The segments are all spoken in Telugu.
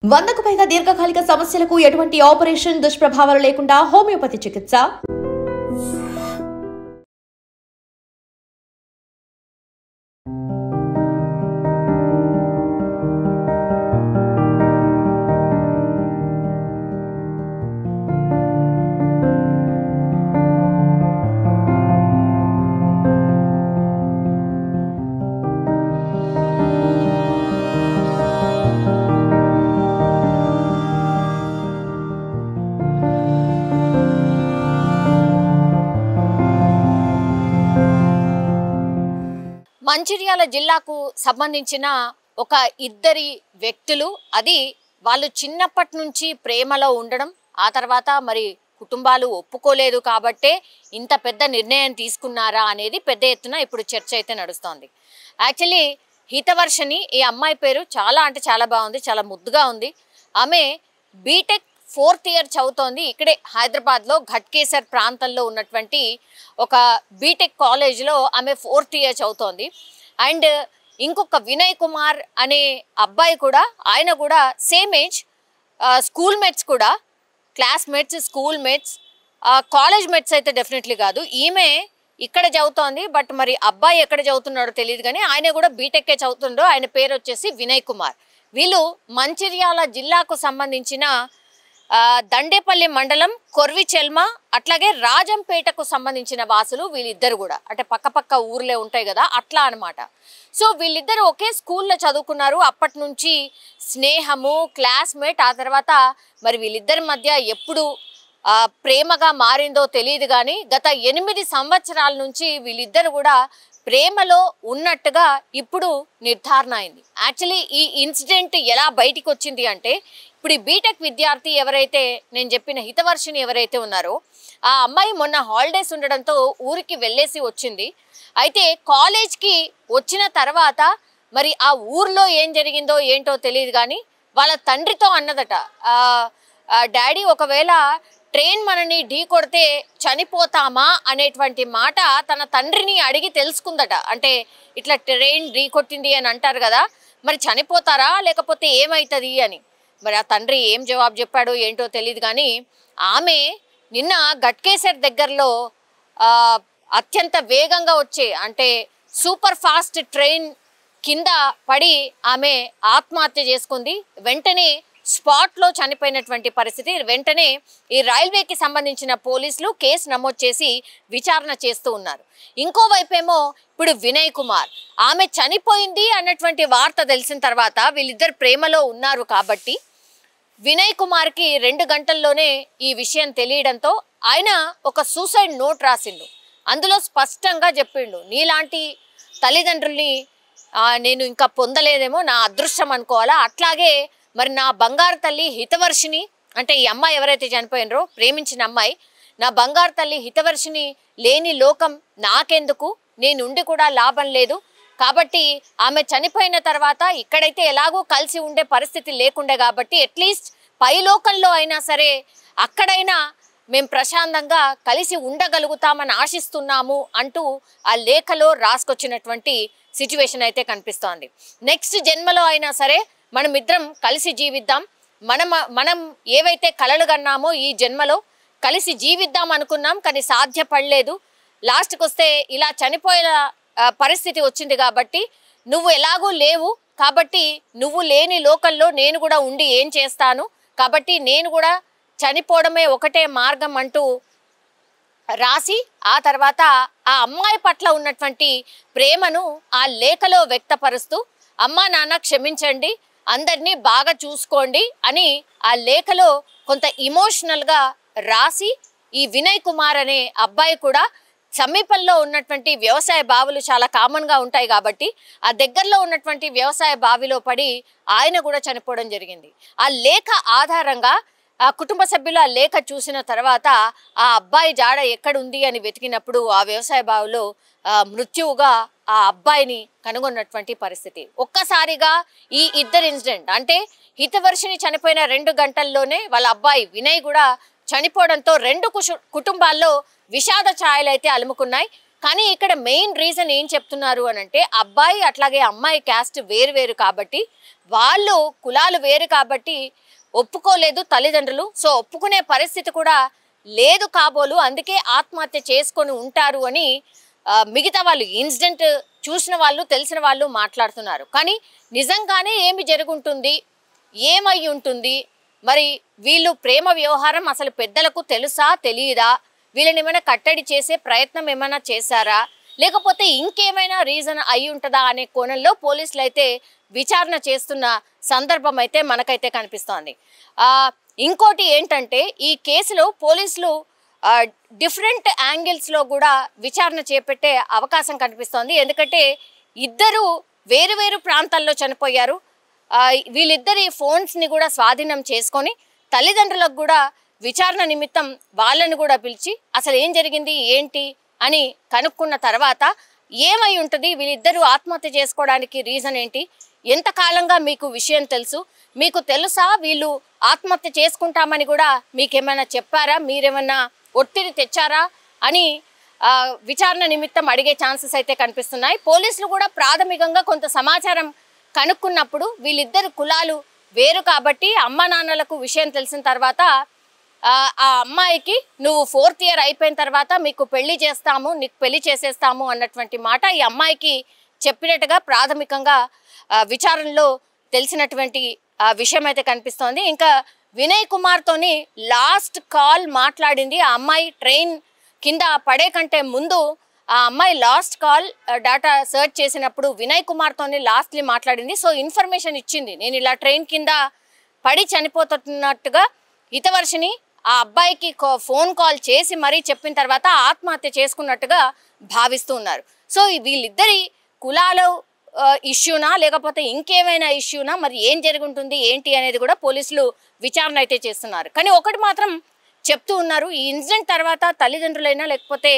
100కు పైగా దీర్ఘకాలిక సమస్యలకు ఎటువంటి ఆపరేషన్ దుష్ప్రభావాలు లేకుండా హోమియోపతి చికిత్స. మంచిర్యాల జిల్లాకు సంబంధించిన ఒక ఇద్దరి వ్యక్తులు, అది వాళ్ళు చిన్నప్పటి నుంచి ప్రేమలో ఉండడం, ఆ తర్వాత మరి కుటుంబాలు ఒప్పుకోలేదు కాబట్టే ఇంత పెద్ద నిర్ణయం తీసుకున్నారా అనేది పెద్ద ఎత్తున ఇప్పుడు చర్చ అయితే నడుస్తోంది. యాక్చువల్లీ హితవర్షిని, ఈ అమ్మాయి పేరు చాలా అంటే చాలా బాగుంది, చాలా ముద్దుగా ఉంది. ఆమె బీటెక్ 4th ఇయర్ చదువుతోంది. ఇక్కడే హైదరాబాద్లో ఘట్కేసర్ ప్రాంతంలో ఉన్నటువంటి ఒక బీటెక్ కాలేజ్లో ఆమె 4th ఇయర్ చదువుతోంది. అండ్ ఇంకొక వినయ్ కుమార్ అనే అబ్బాయి కూడా, ఆయన కూడా సేమ్ ఏజ్, స్కూల్ మేట్స్ కూడా, classmates, school mates, college mates అయితే డెఫినెట్లీ కాదు. ఈమె ఇక్కడ చదువుతోంది, బట్ మరి అబ్బాయి ఎక్కడ చదువుతున్నాడో తెలియదు, కానీ ఆయన కూడా బీటెక్కే చదువుతుండో. ఆయన పేరు వచ్చేసి వినయ్ కుమార్. వీళ్ళు మంచిర్యాల జిల్లాకు సంబంధించిన దండేపల్లి మండలం కొర్విచెల్మ, అట్లాగే రాజంపేటకు సంబంధించిన వాసులు వీళ్ళిద్దరు కూడా. అంటే పక్కపక్క ఊర్లే ఉంటాయి కదా, అట్లా అనమాట. సో వీళ్ళిద్దరు ఒకే స్కూల్లో చదువుకున్నారు. అప్పటి నుంచి స్నేహము, క్లాస్మేట్. ఆ తర్వాత మరి వీళ్ళిద్దరి మధ్య ఎప్పుడు ప్రేమగా మారిందో తెలియదు, కానీ గత 8 సంవత్సరాల నుంచి వీళ్ళిద్దరు కూడా ప్రేమలో ఉన్నట్టుగా ఇప్పుడు నిర్ధారణ అయింది. యాక్చువల్లీ ఈ ఇన్సిడెంట్ ఎలా బయటికి వచ్చింది అంటే, ఇప్పుడు ఈ బీటెక్ విద్యార్థి ఎవరైతే నేను చెప్పిన హితవర్షిని ఎవరైతే ఉన్నారో, ఆ అమ్మాయి మొన్న హాలిడేస్ ఉండడంతో ఊరికి వెళ్ళేసి వచ్చింది. అయితే కాలేజ్కి వచ్చిన తర్వాత మరి ఆ ఊర్లో ఏం జరిగిందో ఏంటో తెలియదు, కానీ వాళ్ళ తండ్రితో అన్నదట, డాడీ ఒకవేళ ట్రైన్ మనని ఢీ కొడితే చనిపోతామా అనేటువంటి మాట తన తండ్రిని అడిగి తెలుసుకుందట. అంటే ఇట్లా ట్రైన్ ఢీ కొట్టింది అని అంటారు కదా, మరి చనిపోతారా లేకపోతే ఏమవుతుంది అని. మరి ఆ తండ్రి ఏం జవాబు చెప్పాడో ఏంటో తెలియదు, కానీ ఆమె నిన్న ఘట్కేసర్ దగ్గరలో అత్యంత వేగంగా వచ్చే, అంటే సూపర్ ఫాస్ట్ ట్రైన్ కింద పడి ఆమె ఆత్మహత్య చేసుకుంది. వెంటనే స్పాట్లో చనిపోయినటువంటి పరిస్థితి. వెంటనే ఈ రైల్వేకి సంబంధించిన పోలీసులు కేసు నమోదు చేసి విచారణ చేస్తూ ఉన్నారు. ఇంకోవైపేమో ఇప్పుడు వినయ్ కుమార్, ఆమె చనిపోయింది అన్నటువంటి వార్త తెలిసిన తర్వాత వీళ్ళిద్దరు ప్రేమలో ఉన్నారు కాబట్టి వినయ్ కుమార్కి 2 గంటల్లోనే ఈ విషయం తెలియడంతో ఆయన ఒక సూసైడ్ నోట్ రాసిండు. అందులో స్పష్టంగా చెప్పిండు, నీలాంటి తల్లిదండ్రుల్ని నేను ఇంకా పొందలేదేమో, నా అదృష్టం అనుకోవాలా. అట్లాగే మరి నా బంగారు తల్లి హితవర్షిని, అంటే ఈ అమ్మాయి ఎవరైతే చనిపోయినరో ప్రేమించిన అమ్మాయి, నా బంగారు తల్లి హితవర్షిని లేని లోకం నాకెందుకు, నేనుండి కూడా లాభం లేదు. కాబట్టి ఆమె చనిపోయిన తర్వాత ఇక్కడైతే ఎలాగో కలిసి ఉండే పరిస్థితి లేకుండే కాబట్టి అట్లీస్ట్ పైలోకంలో అయినా సరే అక్కడైనా మేము ప్రశాంతంగా కలిసి ఉండగలుగుతామని ఆశిస్తున్నాము అంటూ ఆ లేఖలో రాసుకొచ్చినటువంటి సిచ్యువేషన్ అయితే కనిపిస్తోంది. నెక్స్ట్ జన్మలో అయినా సరే మనమిద్దరం కలిసి జీవిద్దాం, మనం ఏవైతే కలలు కన్నామో ఈ జన్మలో కలిసి జీవిద్దాం అనుకున్నాం, కానీ సాధ్యపడలేదు. లాస్ట్కి వస్తే ఇలా చనిపోయిన పరిస్థితి వచ్చింది కాబట్టి నువ్వు ఎలాగూ లేవు, కాబట్టి నువ్వు లేని లోకంలో నేను కూడా ఉండి ఏం చేస్తాను, కాబట్టి నేను కూడా చనిపోవడమే ఒకటే మార్గం అంటూ రాసి, ఆ తర్వాత ఆ అమ్మాయి పట్ల ఉన్నటువంటి ప్రేమను ఆ లేఖలో వ్యక్తపరుస్తూ, అమ్మా నాన్న క్షమించండి, అందరినీ బాగా చూసుకోండి అని ఆ లేఖలో కొంత ఇమోషనల్గా రాసి, ఈ వినయ్ కుమార్ అనే అబ్బాయి కూడా సమీపంలో ఉన్నటువంటి వ్యవసాయ బావులు చాలా కామన్గా ఉంటాయి కాబట్టి ఆ దగ్గరలో ఉన్నటువంటి వ్యవసాయ బావిలో పడి ఆయన కూడా చనిపోవడం జరిగింది. ఆ లేఖ ఆధారంగా ఆ కుటుంబ సభ్యులు ఆ లేఖ చూసిన తర్వాత ఆ అబ్బాయి జాడ ఎక్కడుంది అని వెతికినప్పుడు ఆ వ్యవసాయ బావిలో మృత్యువుగా ఆ అబ్బాయిని కనుగొన్నటువంటి పరిస్థితి. ఒక్కసారిగా ఈ ఇద్దరు ఇన్సిడెంట్, అంటే హితవర్షిని చనిపోయిన 2 గంటల్లోనే వాళ్ళ అబ్బాయి వినయ్ కూడా చనిపోవడంతో 2 కుటుంబాల్లో విషాద ఛాయలు అయితే అలుముకున్నాయి. కానీ ఇక్కడ మెయిన్ రీజన్ ఏం చెప్తున్నారు అని అంటే అబ్బాయి అట్లాగే అమ్మాయి క్యాస్ట్ వేరు వేరు కాబట్టి వాళ్ళు కులాలు వేరు కాబట్టి ఒప్పుకోలేదు తల్లిదండ్రులు. సో ఒప్పుకునే పరిస్థితి కూడా లేదు కాబోలు, అందుకే ఆత్మహత్య చేసుకొని ఉంటారు అని మిగతా వాళ్ళు ఇన్సిడెంట్ చూసిన వాళ్ళు తెలిసిన వాళ్ళు మాట్లాడుతున్నారు. కానీ నిజంగానే ఏమి జరుగుంటుంది, ఏమై ఉంటుంది, మరి వీళ్ళు ప్రేమ వ్యవహారం అసలు పెద్దలకు తెలుసా తెలియదా, వీళ్ళని ఏమైనా కట్టడి చేసే ప్రయత్నం ఏమైనా చేశారా, లేకపోతే ఇంకేమైనా రీజన్ అయి ఉంటుందా అనే కోణంలో పోలీసులు అయితే విచారణ చేస్తున్న సందర్భం అయితే మనకైతే కనిపిస్తోంది. ఇంకోటి ఏంటంటే ఈ కేసులో పోలీసులు డిఫరెంట్ యాంగిల్స్లో కూడా విచారణ చేపట్టే అవకాశం కనిపిస్తోంది. ఎందుకంటే ఇద్దరు వేరు వేరు ప్రాంతాల్లో చనిపోయారు. వీళ్ళిద్దరి ఫోన్స్ని కూడా స్వాధీనం చేసుకొని తల్లిదండ్రులకు కూడా విచారణ నిమిత్తం వాళ్ళని కూడా పిలిచి అసలు ఏం జరిగింది ఏంటి అని కనుక్కున్న తర్వాత ఏమై ఉంటుంది, వీళ్ళిద్దరూ ఆత్మహత్య చేసుకోవడానికి రీజన్ ఏంటి, ఎంతకాలంగా మీకు విషయం తెలుసు, మీకు తెలుసా వీళ్ళు ఆత్మహత్య చేసుకుంటామని కూడా మీకేమైనా చెప్పారా, మీరేమన్నా ఒత్తిడి తెచ్చారా అని విచారణ నిమిత్తం అడిగే ఛాన్సెస్ అయితే కనిపిస్తున్నాయి. పోలీసులు కూడా ప్రాథమికంగా కొంత సమాచారం కనుక్కున్నప్పుడు వీళ్ళిద్దరు కులాలు వేరు కాబట్టి అమ్మ నాన్నలకు విషయం తెలిసిన తర్వాత ఆ అమ్మాయికి నువ్వు 4th ఇయర్ అయిపోయిన తర్వాత మీకు పెళ్లి చేస్తాము, నీకు పెళ్లి చేసేస్తాము అన్నటువంటి మాట ఈ అమ్మాయికి చెప్పినట్టుగా ప్రాథమికంగా విచారణలో తెలిసినటువంటి విషయం అయితే కనిపిస్తోంది. ఇంకా వినయ్ కుమార్తోని లాస్ట్ కాల్ మాట్లాడింది ఆ అమ్మాయి. ట్రైన్ కింద పడే కంటే ముందు ఆ అమ్మాయి లాస్ట్ కాల్ డేటా సర్చ్ చేసినప్పుడు వినయ్ కుమార్తోని లాస్ట్లీ మాట్లాడింది. సో ఇన్ఫర్మేషన్ ఇచ్చింది, నేను ఇలా ట్రైన్ కింద పడి చనిపోతున్నట్టుగా హితవర్షిని ఆ అబ్బాయికి ఫోన్ కాల్ చేసి మరీ చెప్పిన తర్వాత ఆత్మహత్య చేసుకున్నట్టుగా భావిస్తూ ఉన్నారు. సో వీళ్ళిద్దరి కులాల ఇష్యూనా లేకపోతే ఇంకేమైనా ఇష్యూనా, మరి ఏం జరుగుంటుంది ఏంటి అనేది కూడా పోలీసులు విచారణ అయితే చేస్తున్నారు. కానీ ఒకటి మాత్రం చెప్తూ ఉన్నారు, ఈ ఇన్సిడెంట్ తర్వాత తల్లిదండ్రులైనా లేకపోతే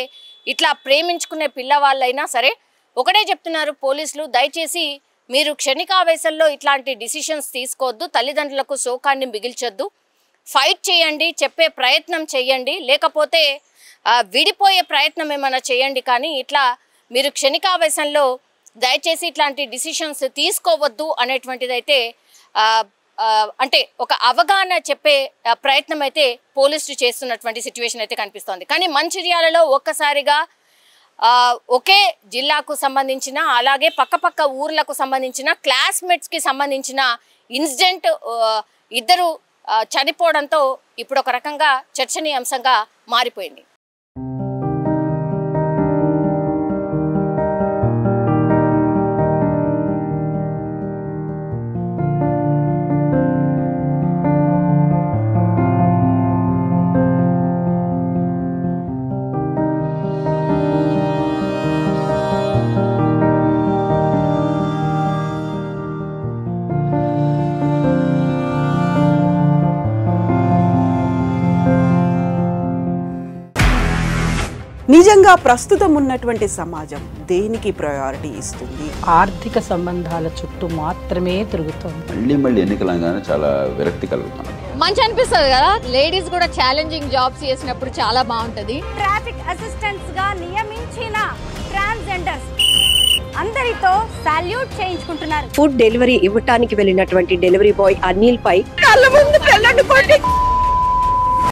ఇట్లా ప్రేమించుకునే పిల్లవాళ్ళైనా సరే ఒకటే చెప్తున్నారు పోలీసులు, దయచేసి మీరు క్షణికావేశంలో ఇట్లాంటి డిసిషన్స్ తీసుకోవద్దు, తల్లిదండ్రులకు శోకాన్ని మిగిల్చొద్దు, ఫైట్ చేయండి, చెప్పే ప్రయత్నం చేయండి, లేకపోతే విడిపోయే ప్రయత్నం ఏమైనా చేయండి. కానీ ఇట్లా మీరు క్షణికావేశంలో దయచేసి ఇట్లాంటి డిసిషన్స్ తీసుకోవద్దు అనేటువంటిది అయితే అంటే ఒక అవగాహన చెప్పే ప్రయత్నం అయితే పోలీసులు చేస్తున్నటువంటి సిచ్యువేషన్ అయితే కనిపిస్తోంది. కానీ మంచిర్యాలలో ఒక్కసారిగా ఒకే జిల్లాకు సంబంధించిన అలాగే పక్కపక్క ఊర్లకు సంబంధించిన క్లాస్మేట్స్కి సంబంధించిన ఇన్సిడెంట్ ఇద్దరు చనిపోవడంతో ఇప్పుడు ఒక రకంగా చర్చనీయాంశంగా మారిపోయింది. నిజంగా ప్రస్తుతం ఉన్నటువంటి సమాజం దేనికి ప్రయారిటీ ఇస్తుంది? ఆర్థిక సంబంధాల చుట్టూ మాత్రమే తిరుగుతుంది. మళ్ళీ ఎన్నికలంగానే చాలా విరక్తి కలుగుతుంది. మంచి అనిపిస్తుంది కదా, లేడీస్ కూడా ఛాలెంజింగ్ జాబ్స్ చేసినప్పుడు చాలా బాగుంటది. ట్రాఫిక్ అసిస్టెంట్స్ గా నియమించిన ట్రాన్స్జెండర్స్ అందరితో సాల్యూట్ చేయించుకుంటున్నారు. ఫుడ్ డెలివరీ ఇవ్వటానికి వెళ్ళినటువంటి డెలివరీ బాయ్ అనిల్ పై కళ్ళ ముందు